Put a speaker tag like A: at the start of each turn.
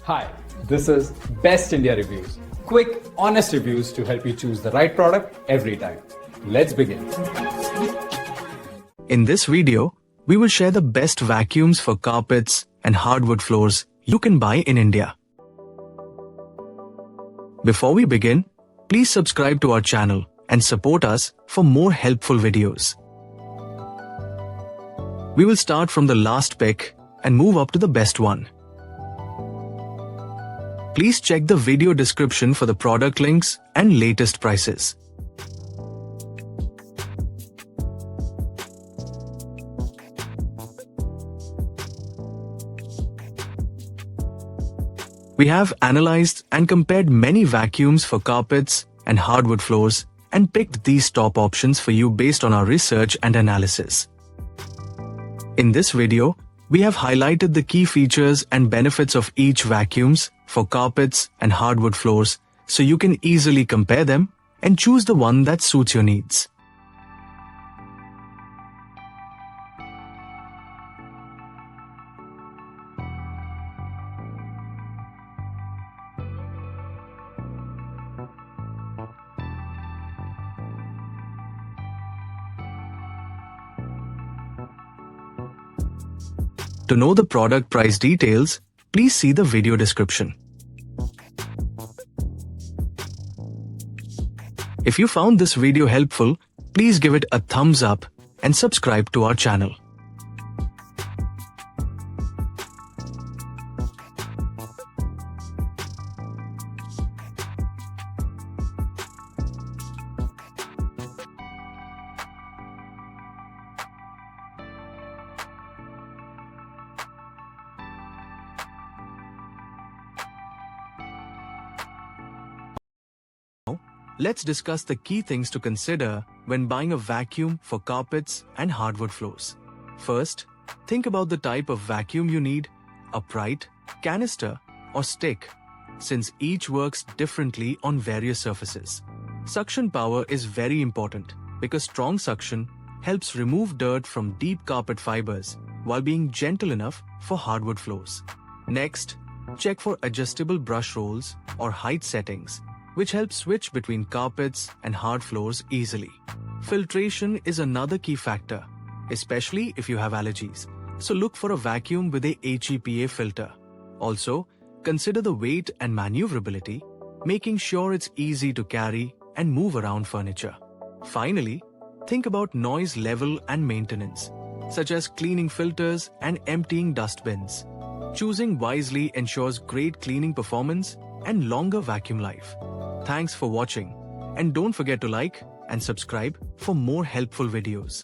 A: Hi, this is Best India Reviews. Quick, honest reviews to help you choose the right product every time. Let's begin.
B: In this video, we will share the best vacuums for carpets and hardwood floors you can buy in India. Before we begin, please subscribe to our channel and support us for more helpful videos. We will start from the last pick and move up to the best one. Please check the video description for the product links and latest prices. We have analyzed and compared many vacuums for carpets and hardwood floors and picked these top options for you based on our research and analysis. In this video, we have highlighted the key features and benefits of each vacuums for carpets and hardwood floors so you can easily compare them and choose the one that suits your needs. To know the product price details, please see the video description. If you found this video helpful, please give it a thumbs up and subscribe to our channel. Let's discuss the key things to consider when buying a vacuum for carpets and hardwood floors. First, think about the type of vacuum you need: upright, canister, or stick, since each works differently on various surfaces. Suction power is very important because strong suction helps remove dirt from deep carpet fibers while being gentle enough for hardwood floors. Next, check for adjustable brush rolls or height settings, which helps switch between carpets and hard floors easily. Filtration is another key factor, especially if you have allergies, so look for a vacuum with a HEPA filter. Also, consider the weight and maneuverability, making sure it's easy to carry and move around furniture. Finally, think about noise level and maintenance, such as cleaning filters and emptying dust bins. Choosing wisely ensures great cleaning performance and longer vacuum life. Thanks for watching, and don't forget to like and subscribe for more helpful videos.